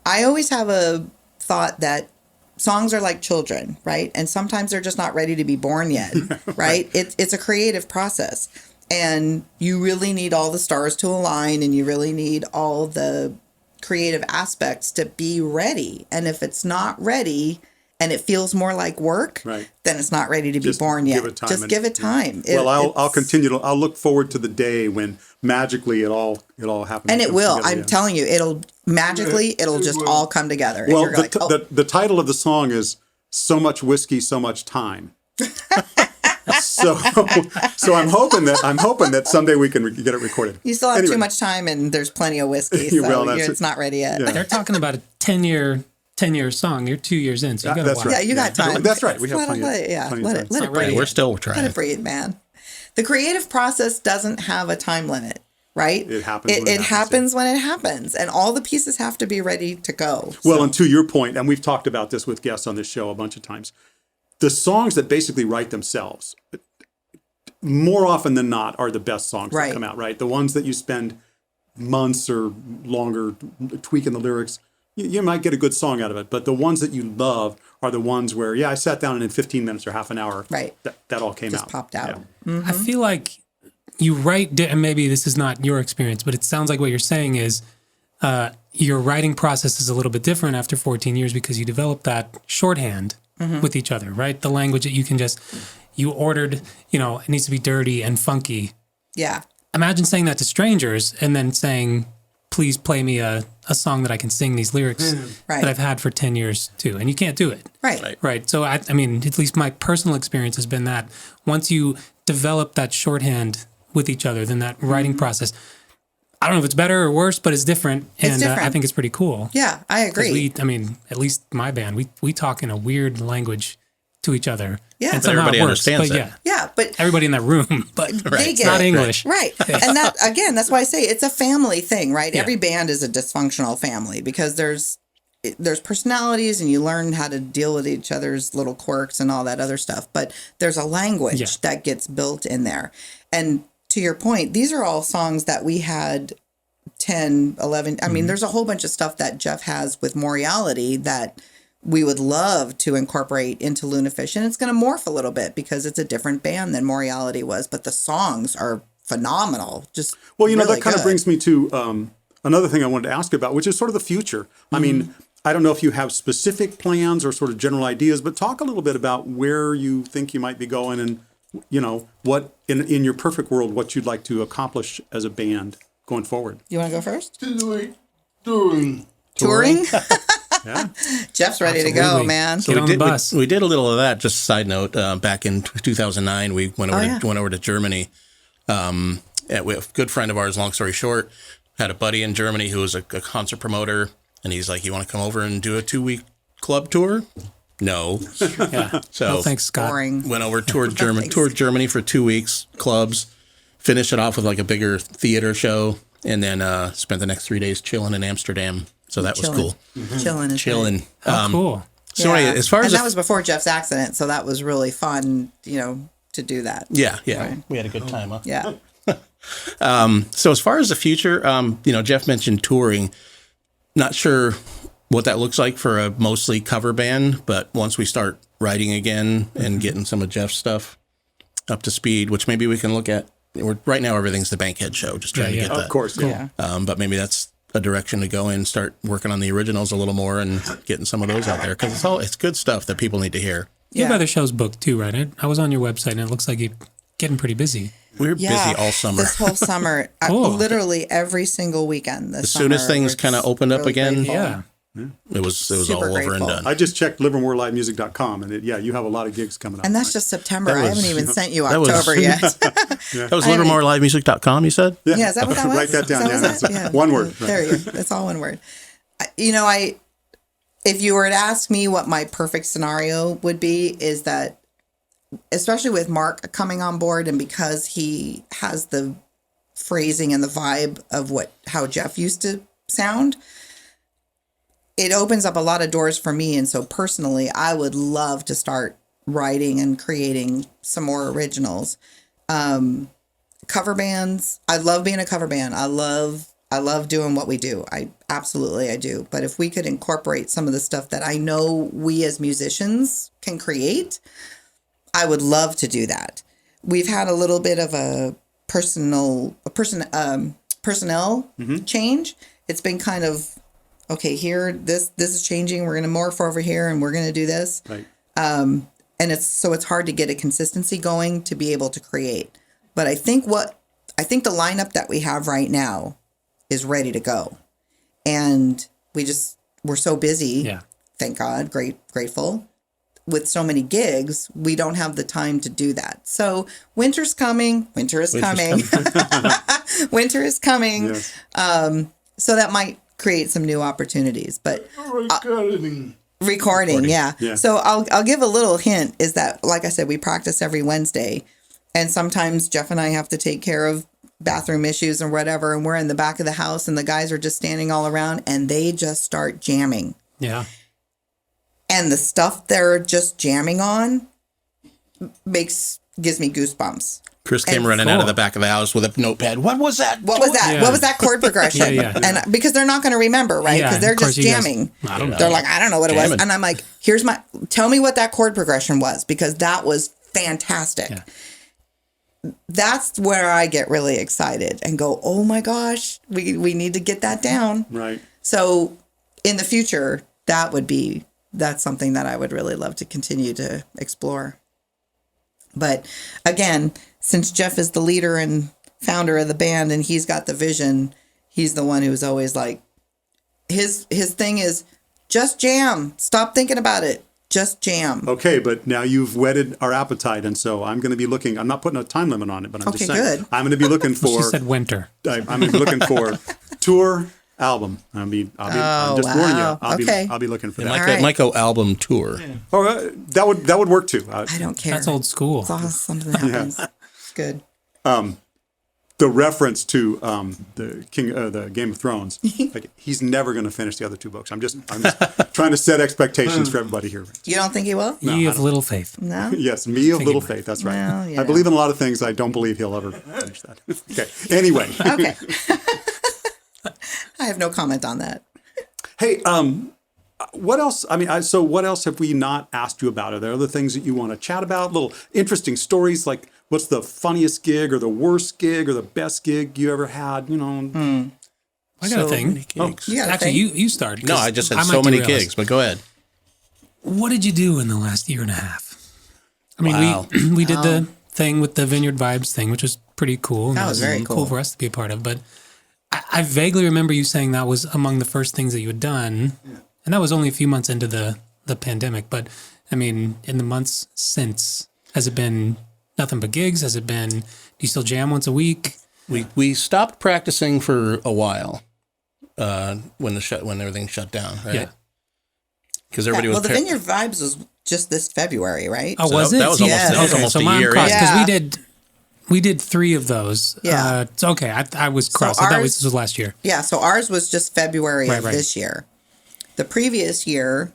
I always have a thought that songs are like children, right? And sometimes they're just not ready to be born yet, right? It's a creative process. And you really need all the stars to align, and you really need all the creative aspects to be ready. And if it's not ready and it feels more like work, Right. then it's not ready to be born yet. Give it time. Just give it time. Well, I'll continue to. I'll look forward to the day when magically it all happens. And it will. together, I'm telling you, it'll just will. all come together. Well, and you're like, oh, the title of the song is "So Much Whiskey, So Much Time." so I'm hoping that someday we can get it recorded. you still have Anyway. too much time, and there's plenty of whiskey, so Well, that's it's not ready yet. Yeah. They're talking about a 10-year song. You're 2 years in, so you got to That's watch. right. Yeah, you got time. That's right. We have Let plenty it, yeah, plenty of let time. it, let it not breathe. ready We're still Let trying. it breathe, man. The creative process doesn't have a time limit, right? It happens when It it happens, happens when it happens, and all the pieces have to be ready to go. Well, So, and to your point, and we've talked about this with guests on this show a bunch of times, the songs that basically write themselves, more often than not, are the best songs Right. that come out, right? The ones that you spend months or longer tweaking the lyrics, you might get a good song out of it. But the ones that you love are the ones where, I sat down and in 15 minutes or half an hour, Right. that all came just out. popped out. Yeah. I feel like you write, and maybe this is not your experience, but it sounds like what you're saying is your writing process is a little bit different after 14 years because you developed that shorthand with each other, right? The language that you can you ordered, it needs to be dirty and funky. Yeah. Imagine saying that to strangers and then saying, please play me a song that I can sing these lyrics Right. that I've had for 10 years too. And you can't do it. Right. Right. So, I mean, at least my personal experience has been that once you develop that shorthand with each other, then that writing process, I don't know if it's better or worse, but it's different. And I different. think it's pretty cool. Yeah, I agree. At least my band, we talk in a weird language to each other. Yeah. And But somehow everybody it works. understands But it. yeah, Yeah, but everybody in that room, but they it's get not it. English. Right. And that's why I say it's a family thing, right? Yeah. Every band is a dysfunctional family because there's there's personalities and you learn how to deal with each other's little quirks and all that other stuff. But there's a language that gets built in there. And to your point, these are all songs that we had 10, 11. I mean, there's a whole bunch of stuff that Jeff has with Moriality that we would love to incorporate into Lunafish. And it's going to morph a little bit because it's a different band than Moriality was. But the songs are phenomenal. Just well, you know, really that kind of brings me to another thing I wanted to ask you about, which is sort of the future. I mean, I don't know if you have specific plans or sort of general ideas, but talk a little bit about where you think you might be going and, you know, what in your perfect world, what you'd like to accomplish as a band going forward. You want to go first? Touring. Touring? Yeah. Jeff's ready to go, Absolutely. man. Get on the bus. We did a little of that. Just a side note, back in 2009, we went over to Germany. A good friend of ours, long story short, had a buddy in Germany who was a concert promoter, and he's like, "You want to come over and do a 2-week club tour?" No. Yeah. So No, thanks, Scott. Boring. went over, toured Germany for 2 weeks, clubs, finished it off with like a bigger theater show, and then spent the next 3 days chilling in Amsterdam. So that was cool. Chilling. is Chilling. great. Oh, cool. So anyway, as far as and that was before Jeff's accident, so that was really fun, you know, to do that. yeah, Right. we had a good time. Huh? Yeah. So as far as the future, you know, Jeff mentioned touring. Not sure what that looks like for a mostly cover band, but once we start writing again and getting some of Jeff's stuff up to speed, which maybe we can look at. Right now, everything's the Bankhead show, just trying to get that. Of course. Yeah. But maybe that's a direction to go in, start working on the originals a little more and getting some of those out there because it's good stuff that people need to hear. You have Yeah. other shows booked too, right? I was on your website and it looks like you're getting pretty busy. We're busy all summer. This whole summer, Cool. literally every single weekend. As soon as things kind of opened up again, Yeah. it was Super all over grateful. and done. I just checked livermorelivemusic.com, and you have a lot of gigs coming up. And that's just September. That I was- haven't even sent you that was- October yet. That was livermorelivemusic.com, you said? Yeah, is that what that was? Write that down. Is Yeah, was that's it? one word. There you go. It's all one word. You know, if you were to ask me what my perfect scenario would be, is that, especially with Mark coming on board, and because he has the phrasing and the vibe of how Jeff used to sound, it opens up a lot of doors for me. And so personally, I would love to start writing and creating some more originals. Cover bands. I love being a cover band. I love doing what we do. I do. But if we could incorporate some of the stuff that I know we as musicians can create, I would love to do that. We've had a little bit of a personnel change. It's been kind of, okay, here, this is changing. We're going to morph over here and we're going to do this. Right. And it's hard to get a consistency going to be able to create. But I think the lineup that we have right now is ready to go. And we're so busy. Yeah. Thank God. Grateful. With so many gigs, we don't have the time to do that. So winter's coming. Winter is coming. Winter is coming. Yes. So that might create some new opportunities. But recording, yeah. Yeah. So I'll give a little hint is that, like I said, we practice every Wednesday, and sometimes Jeff and I have to take care of bathroom issues or whatever, and we're in the back of the house and the guys are just standing all around and they just start jamming. Yeah. And the stuff they're just jamming on gives me goosebumps. Chris came running out of the back of the house with a notepad. What was that? What was that? Yeah. What was that chord progression? Yeah. And because they're not going to remember, right? Yeah, Because they're of course just you guys- jamming. I don't know. They're like, I don't know what it was. Jamming. And I'm like, tell me what that chord progression was, because that was fantastic. Yeah. That's where I get really excited and go, oh my gosh, we need to get that down. Right. So in the future, that's something that I would really love to continue to explore. But again, since Jeff is the leader and founder of the band and he's got the vision, he's the one who's always like, his thing is just jam. Stop thinking about it. Just jam. Okay, but now you've whetted our appetite, and so I'm going to be looking. I'm not putting a time limit on it, but I'm just Okay, saying good. I'm going to be looking She for. said winter. I'm going to be looking for tour album. I'm just warning you. wow. Okay. I'll be looking for that. All right. Michael album tour. Oh, that would work too. I don't care. That's old school. As long as something happens. It's good. The the reference to the the Game of Thrones. Like, he's never going to finish the other two books. I'm just trying to set expectations for everybody here. You don't think he will? Ye of little faith. No. Yes, me of little faith. That's right. Well, yeah. I believe in a lot of things. I don't believe he'll ever finish that. Okay. Anyway. Okay. I have no comment on that. Hey, what else? I mean, so what else have we not asked you about? Are there other things that you want to chat about? Little interesting stories, like what's the funniest gig or the worst gig or the best gig you ever had? You know. I got a thing. Many gigs. You got a Actually, thing? you start. No, I just said might so many derail us. gigs, but go ahead. What did you do in the last year and a half? I mean, Wow. we did the thing with the Vineyard Vibes thing, which was pretty cool. That was very cool. for us to be a part of. But I vaguely remember you saying that was among the first things that you had done. Yeah. And that was only a few months into the pandemic. But, I mean, in the months since, has it been nothing but gigs? Has it been, do you still jam once a week? We stopped practicing for a while when everything shut down, right? Yeah. Because everybody was the Vineyard Vibes was just this February, right? Oh, So was that- it? that was almost- that was almost so a mine year crossed in. because we did 3 of those. Yeah. It's okay. I was crossed. I thought this was last year. Yeah, so ours was just February of Right. this year. The previous year,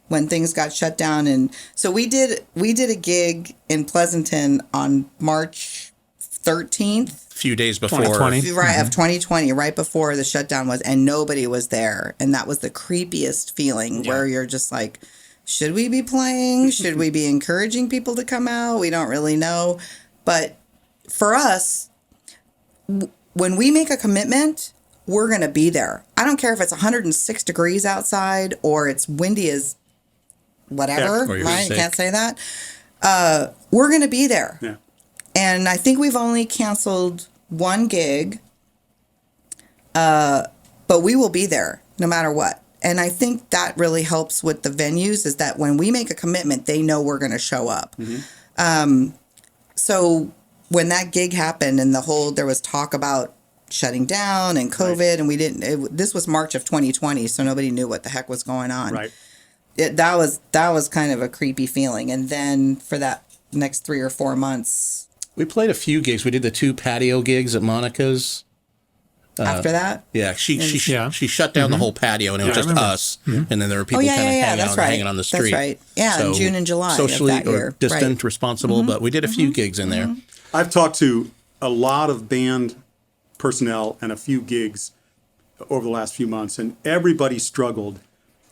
when things got shut down, and so we did a gig in Pleasanton on March 13th. few days before. 2020. Right, of 2020, right before the shutdown was, and nobody was there. And that was the creepiest feeling where you're just like, should we be playing? Should we be encouraging people to come out? We don't really know. But for us, when we make a commitment, we're going to be there. I don't care if it's 106 degrees outside or it's windy as whatever, or you're right? I sick. can't say that. We're going to be there. Yeah. And I think we've only canceled 1 gig, but we will be there no matter what. And I think that really helps with the venues is that when we make a commitment, they know we're going to show up. So when that gig happened and there was talk about shutting down and COVID, and this was March of 2020, so nobody knew what the heck was going on. Right. That was kind of a creepy feeling. And then for that next 3 or 4 months, We played a few gigs. We did the 2 patio gigs at Monica's. after that. Yeah, she Yeah. shut down the whole patio, and it was just us. And then there were people kind of hanging on the street. That's right. Yeah, in June and July socially of that year. or distant, Right. responsible. But we did a few gigs in there. I've talked to a lot of band personnel and a few gigs over the last few months, and everybody struggled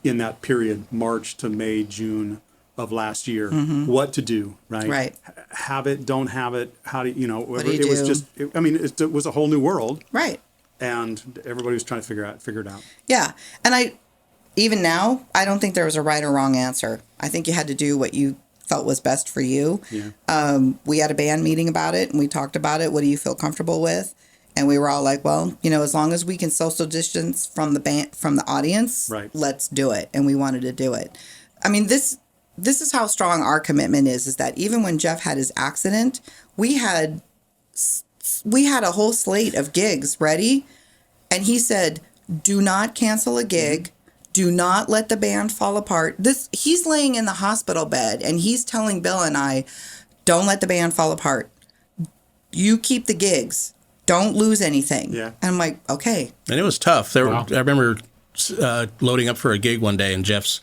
in that period, March to May, June of last year, what to do, right? Right. Have it, don't have it. How do you know? do you it was do? just. It was a whole new world, Right. and everybody was trying to figure it out. Yeah. And even now, I don't think there was a right or wrong answer. I think you had to do what you felt was best for you. Yeah. We had a band meeting about it and we talked about it. What do you feel comfortable with? And we were all like, well, as long as we can social distance from the band, from the audience, Right. let's do it. And we wanted to do it. I mean, this is how strong our commitment is that even when Jeff had his accident, we had a whole slate of gigs ready. And he said, do not cancel a gig. Do not let the band fall apart. He's laying in the hospital bed and he's telling Bill and I, don't let the band fall apart. You keep the gigs. Don't lose anything. Yeah. And I'm like, okay. And it was tough. Wow. I remember loading up for a gig one day, and Jeff's,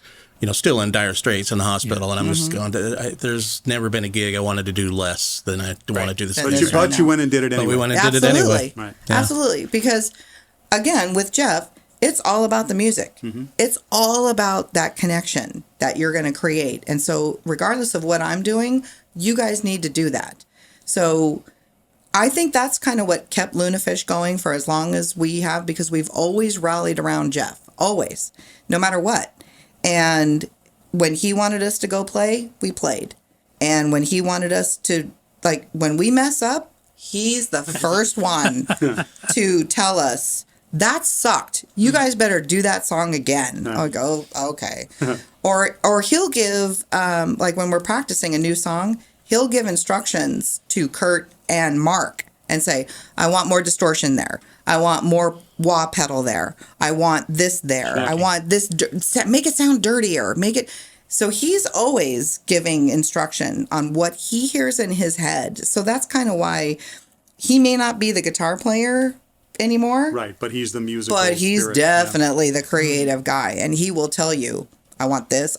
still in dire straits in the hospital, and I'm just going. There's never been a gig I wanted to do less than I want to do this. And But this you, right but now. you went and did it anyway. But we went and did it anyway. Right. Yeah. Absolutely. Because again, with Jeff, it's all about the music. It's all about that connection that you're going to create. And so regardless of what I'm doing, you guys need to do that. So I think that's kind of what kept Lunafish going for as long as we have, because we've always rallied around Jeff, always, no matter what. And when he wanted us to go play, we played. And when he wanted us to, when we mess up, he's the first one to tell us, that sucked. You guys better do that song again. I'll go, okay. Or he'll give, when we're practicing a new song, he'll give instructions to Kurt and Mark and say, I want more distortion there. I want more wah pedal there. I want this there. I want this. Make it sound dirtier. Make it. So he's always giving instruction on what he hears in his head. So that's kind of why he may not be the guitar player anymore. Right, but he's the musical But he's spirit. definitely the creative guy. And he will tell you, I want this,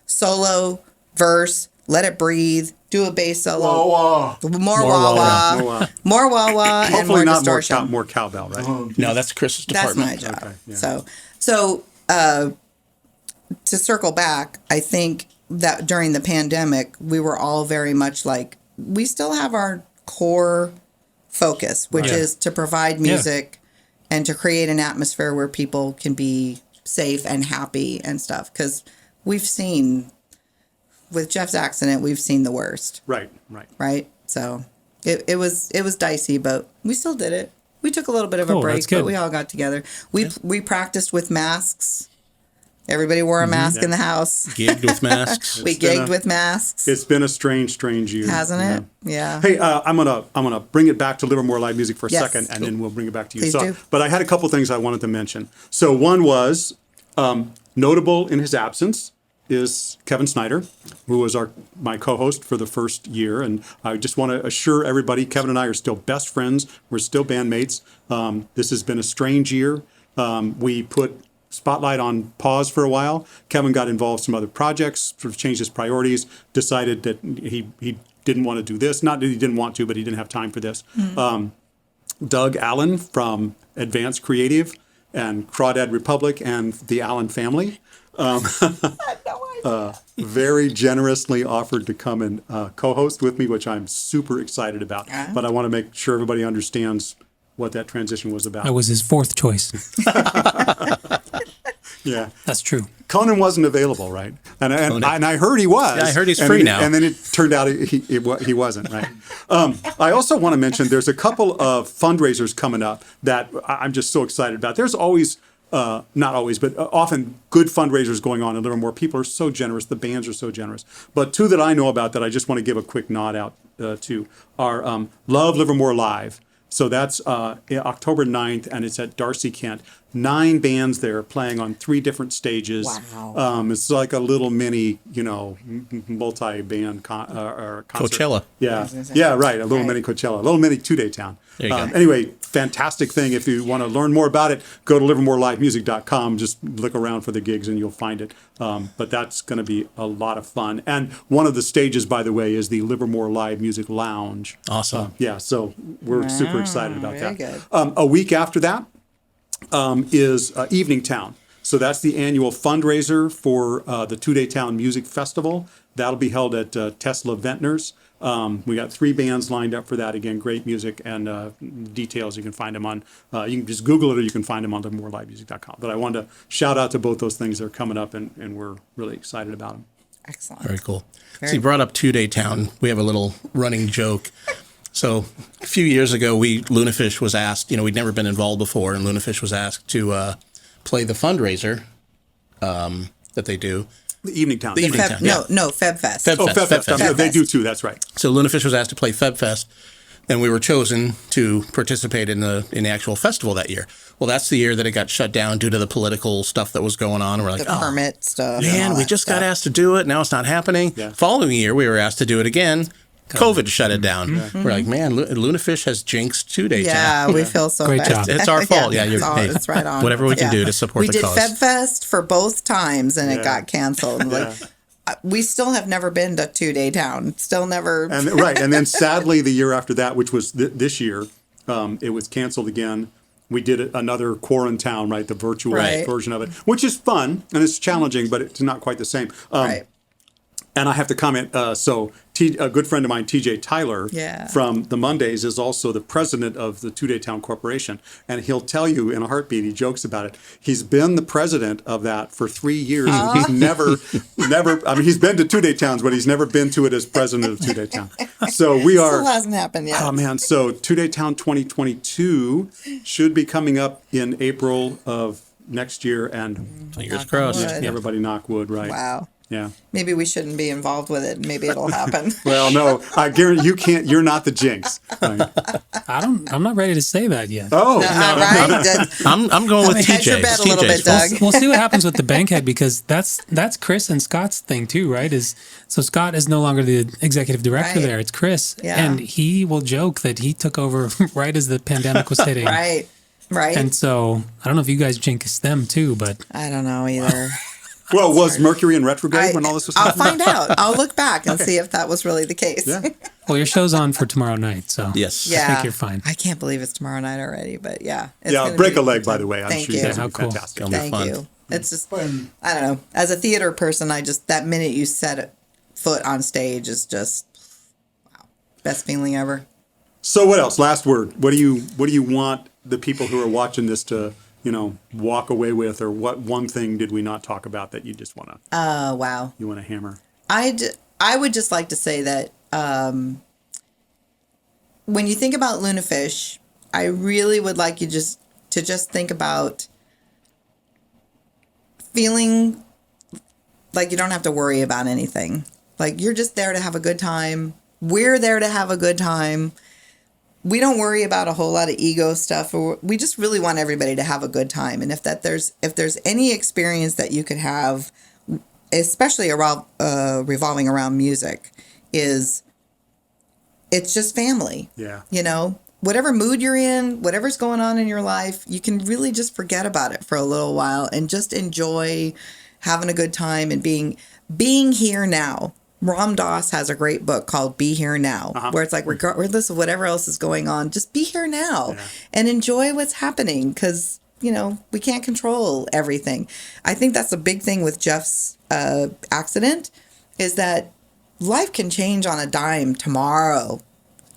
solo, verse, let it breathe, do a bass solo. Wah-wah. More wah-wah. Wah-wah. More wah-wah and Hopefully more not distortion. more cowbell, right? No, that's Chris's That's department. my job. Okay, yeah. So to circle back, I think that during the pandemic, we were all very much like, we still have our core focus, which is to provide music and to create an atmosphere where people can be safe and happy and stuff. Because we've seen, with Jeff's accident, we've seen the worst. Right. Right? So it was dicey, but we still did it. We took a little bit of a Cool, break, that's good. but we all got together. We practiced with masks. Everybody wore a mask in the house. Gigged with masks. We gigged with masks. It's been a strange year. Hasn't it? Yeah. Hey, I'm gonna bring it back to Livermore Live Music for a Yes. second, and then we'll bring it back to you. Please do. But I had a couple things I wanted to mention. So one was notable in his absence is Kevin Snyder, who was my co-host for the first year, and I just want to assure everybody, Kevin and I are still best friends. We're still bandmates. This has been a strange year. We put Spotlight on pause for a while. Kevin got involved in some other projects, sort of changed his priorities, decided that he didn't want to do this. Not that he didn't want to, but he didn't have time for this. Doug Allen from Advanced Creative and Crawdad Republic and the Allen family very generously offered to come and co-host with me, which I'm super excited about. But I want to make sure everybody understands what that transition was about. I was his fourth choice. Yeah. That's true. Conan wasn't available, right? And I heard he was. Yeah, I heard he's and free then- now. And then it turned out he wasn't, right? I also want to mention there's a couple of fundraisers coming up that I'm just so excited about. There's always, not always, but often good fundraisers going on in Livermore. People are so generous. The bands are so generous. But two that I know about that I just want to give a quick nod out to are Love Livermore Live. So that's October 9th, and it's at Darcy Kent. 9 bands there playing on 3 different stages. Wow. It's like a little mini, multi-band concert. Coachella. Yeah, right. A little mini Coachella. A little mini 2-day town. There you go. Anyway, fantastic thing. If you want to learn more about it, go to livermorelivemusic.com. Just look around for the gigs and you'll find it. But that's going to be a lot of fun. And one of the stages, by the way, is the Livermore Live Music Lounge. Awesome. So we're super excited about very that. good. A week after that is Evening Town. So that's the annual fundraiser for the 2-day town music festival. That'll be held at Tesla Ventners. We got 3 bands lined up for that. Again, great music, and details you can find them on. You can just Google it, or you can find them on livermorelivemusic.com. But I wanted to shout out to both those things that are coming up, and we're really excited about them. Excellent. Very cool. So you brought up 2-day town. We have a little running joke. So a few years ago, Lunafish was asked, we'd never been involved before, and Lunafish was asked to play the fundraiser that they do. The Evening Town. The Evening Town, yeah. No, FebFest. FebFest. Yeah, they do too. That's right. So Lunafish was asked to play FebFest, and we were chosen to participate in the actual festival that year. Well, that's the year that it got shut down due to the political stuff that was going on. We're like, The permit stuff. and man, all we that just got stuff. asked to do it. Now it's not happening. Yeah. Following year, we were asked to do it again. COVID shut it down. We're like, man, Lunafish has jinxed 2-day town. Yeah, we feel so Great bad. job. It's our fault. Yeah, it's right on. Whatever we can do to support we the did cause. FebFest for both times, and Yeah. it got canceled. We still have never been to 2-day town. Still never. And right, and then sadly, the year after that, which was this year, it was canceled again. We did another Quarantown, right, the virtual Right. version of it, which is fun and it's challenging, but it's not quite the same. Right. And I have to comment. A good friend of mine, TJ Tyler, Yeah. from the Mondays, is also the president of the 2-day town corporation, and he'll tell you in a heartbeat. He jokes about it. He's been the president of that for 3 years. And he's never. I mean, he's been to 2-day towns, but he's never been to it as president of 2-day town. So we are. Still hasn't happened yet. Oh man! So 2-day town 2022 should be coming up in April of next year, and Fingers Knock on crossed. wood. everybody knock wood, right? Wow. Yeah. Maybe we shouldn't be involved with it. Maybe it'll happen. Well, no, I guarantee you can't. You're not the jinx. I'm not ready to say that yet. Oh, Right? I'm going with hedge your TJ. bet a little bit, Doug. We'll see what happens with the Bankhead, because that's Chris and Scott's thing too, right? So Scott is no longer the executive director Right. there. It's Chris. Yeah. And he will joke that he took over right as the pandemic was hitting. Right. And so I don't know if you guys jinxed them too, but I don't know either. well, was Mercury in retrograde when all this was I'll happening? find out. I'll look back and see if that was really the case. Yeah. well, your show's on for tomorrow night, so Yes. Yeah. I think you're fine. I can't believe it's tomorrow night already, but yeah. It's Yeah, gonna break be a leg, good by time. the way. I'm Thank sure you. you guys How will be cool. fantastic. It'll be Thank fun. you. It's just, I don't know. As a theater person, that minute you set foot on stage is just, wow, best feeling ever. So what else? Last word. What do you want the people who are watching this to, walk away with, or what one thing did we not talk about that you just want to Wow. you want to hammer? I would just like to say that when you think about Lunafish, I really would like you to just think about feeling like you don't have to worry about anything. Like you're just there to have a good time. We're there to have a good time. We don't worry about a whole lot of ego stuff. We just really want everybody to have a good time. And if there's any experience that you could have, especially revolving around music, it's just family. Yeah. Whatever mood you're in, whatever's going on in your life, you can really just forget about it for a little while and just enjoy having a good time and being here now. Ram Dass has a great book called Be Here Now, where it's like, regardless of whatever else is going on, just be here now and enjoy what's happening, because, we can't control everything. I think that's a big thing with Jeff's accident, is that life can change on a dime tomorrow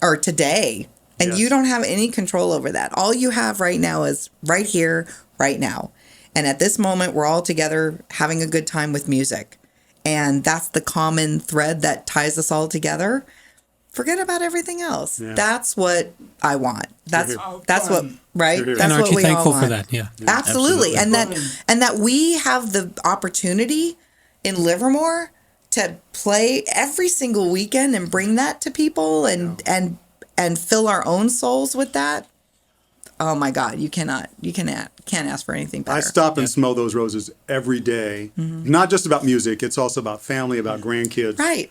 or today, and you don't have any control over that. All you have right now is right here, right now. And at this moment, we're all together having a good time with music. And that's the common thread that ties us all together. Forget about everything else. Yeah. That's what I want. That's what, right? That's and aren't what you we thankful all for want. that? Yeah. Absolutely. And that we have the opportunity in Livermore to play every single weekend and bring that to people and fill our own souls with that. Oh my God, you can't ask for anything better. I stop and smell those roses every day. Mm-hmm. Not just about music; it's also about family, about grandkids. Right.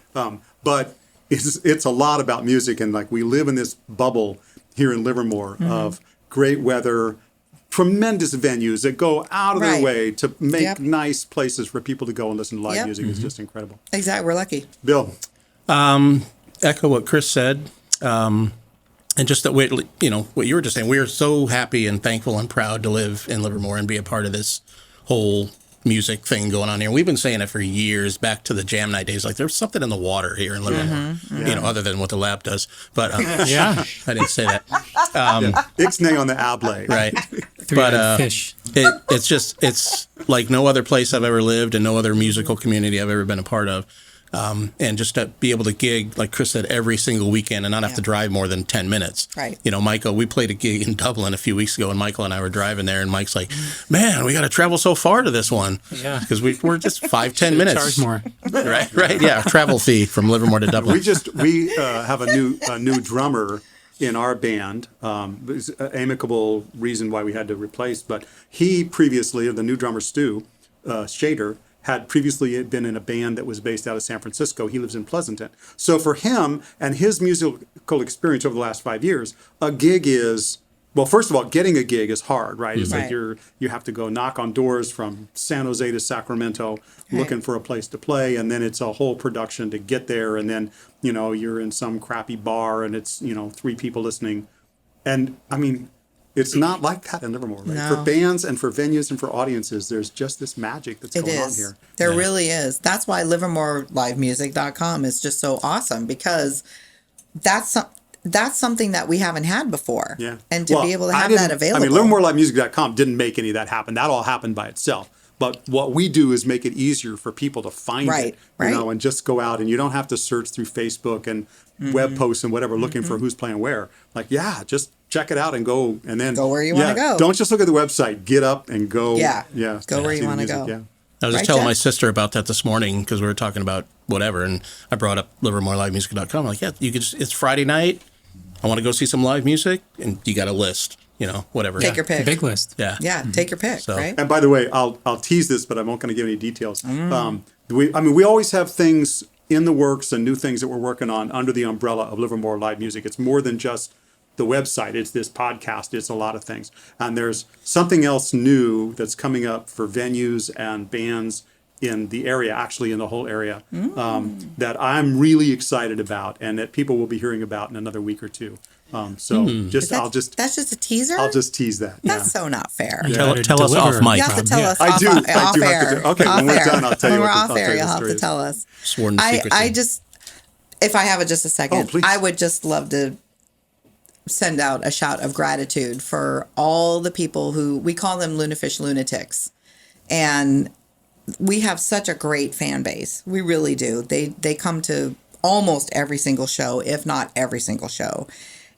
But it's a lot about music, and like we live in this bubble here in Livermore of great weather, tremendous venues that go out of their way to make nice places for people to go and listen to live music. It's just incredible. Exactly, we're lucky. Bill, echo what Chris said. And just that, what you were just saying, we are so happy and thankful and proud to live in Livermore and be a part of this whole music thing going on here. We've been saying it for years, back to the jam night days. Like, there's something in the water here in Livermore, other than what the lab does. But I didn't say that. Ixnay on the able. Right. Fish. It's like no other place I've ever lived and no other musical community I've ever been a part of. And just to be able to gig, like Chris said, every single weekend and not have to drive more than 10 minutes. Right. Michael, we played a gig in Dublin a few weeks ago, and Michael and I were driving there, and Mike's like, man, we got to travel so far to this one. Yeah. Because we're just 5-10 minutes. Charge more. Right. Yeah. Travel fee from Livermore to Dublin. We have a new drummer in our band. There's an amicable reason why we had to replace, but he previously, the new drummer Stu Shader, had previously been in a band that was based out of San Francisco. He lives in Pleasanton. So for him and his musical experience over the last 5 years, a gig is, well, first of all, getting a gig is hard, right? It's like you have to go knock on doors from San Jose to Sacramento looking for a place to play, and then it's a whole production to get there, and then, you're in some crappy bar and it's, 3 people listening. And I mean, it's not like that in Livermore, right? No. For bands and for venues and for audiences, there's just this magic that's going on here. There really is. That's why LivermoreLiveMusic.com is just so awesome, because that's something that we haven't had before. Yeah. And to be able to have that available. I mean, LivermoreLiveMusic.com didn't make any of that happen. That all happened by itself. But what we do is make it easier for people to find it, and just go out, and you don't have to search through Facebook and web posts and whatever looking for who's playing where. Like, just check it out and go, and then go where you want to go. Don't just look at the website. Get up and go. Go where you want to go. Yeah. I was Right, just telling Jeff? my sister about that this morning because we were talking about whatever, and I brought up LivermoreLiveMusic.com. I'm like, yeah, you could. It's Friday night. I want to go see some live music, and you got a list, whatever. Take your pick. Big list. Yeah. Yeah, take your pick, So- right? And by the way, I'll tease this, but I'm not going to give any details. We always have things in the works and new things that we're working on under the umbrella of Livermore Live Music. It's more than just the website. It's this podcast. It's a lot of things. And there's something else new that's coming up for venues and bands in the area, actually in the whole area, that I'm really excited about and that people will be hearing about in another week or two. That's just a teaser? I'll just tease that. That's so not fair. Tell us off mic. You have to tell us I off, do. off, I off do have air. to do. Okay, when we're done, I'll tell you When what we're the- off I'll tell air, you the you'll have story to is. tell us. Sworn secrecy. I just, if I have just a second, please. I would just love to send out a shout of gratitude for all the people who, we call them Lunafish lunatics. And we have such a great fan base. We really do. They come to almost every single show, if not every single show.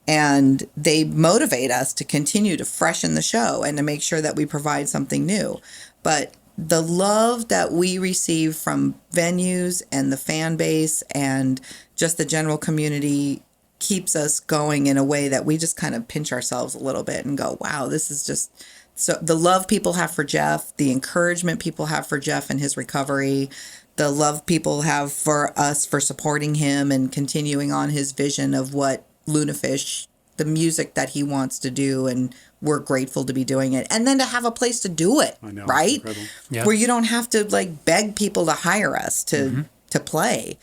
And they motivate us to continue to freshen the show and to make sure that we provide something new. But the love that we receive from venues and the fan base and just the general community keeps us going in a way that we just kind of pinch ourselves a little bit and go, wow, this is just so the love people have for Jeff, the encouragement people have for Jeff and his recovery, the love people have for us for supporting him and continuing on his vision of what Lunafish, the music that he wants to do, and we're grateful to be doing it. And then to have a place to do it, I know, it's right? incredible. Yeah. Where you don't have to like beg people to hire us to play.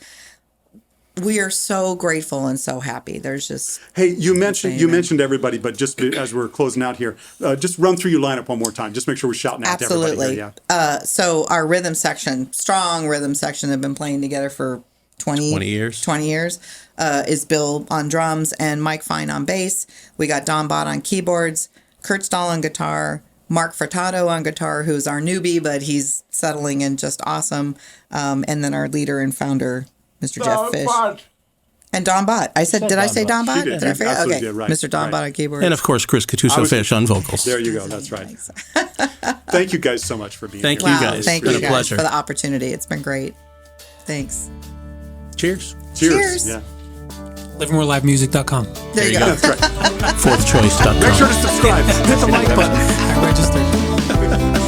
We are so grateful and so happy. There's just Hey, you mentioned Amen. everybody, but just as we're closing out here, just run through your lineup one more time. Just make sure we're shouting out to everybody. absolutely. Here, yeah. So our rhythm section, strong rhythm section, have been playing together for 20 years. 20 years. Is Bill on drums and Mike Fine on bass. We got Don Bott on keyboards, Kurt Stahl on guitar, Mark Furtado on guitar, who's our newbie, but he's settling in just awesome. And then our leader and founder, Mr. Jeff Fish. And Don Bott. I said, did I say Don Bott? You did. Did I You forget? absolutely Okay. did, right, Mr. Don right. Bott on keyboards. And of course, Chris Catuso-Fish on vocals. There you go. That's right. Thank you guys so much for being Thank here. you Wow, guys. thank It's you been a guys pleasure. for the opportunity. It's been great. Thanks. Cheers. Cheers. Cheers. Yeah. LivermoreLiveMusic.com. There you go. That's right. Fourthchoice.com. Make sure to subscribe. Hit the like button. I registered.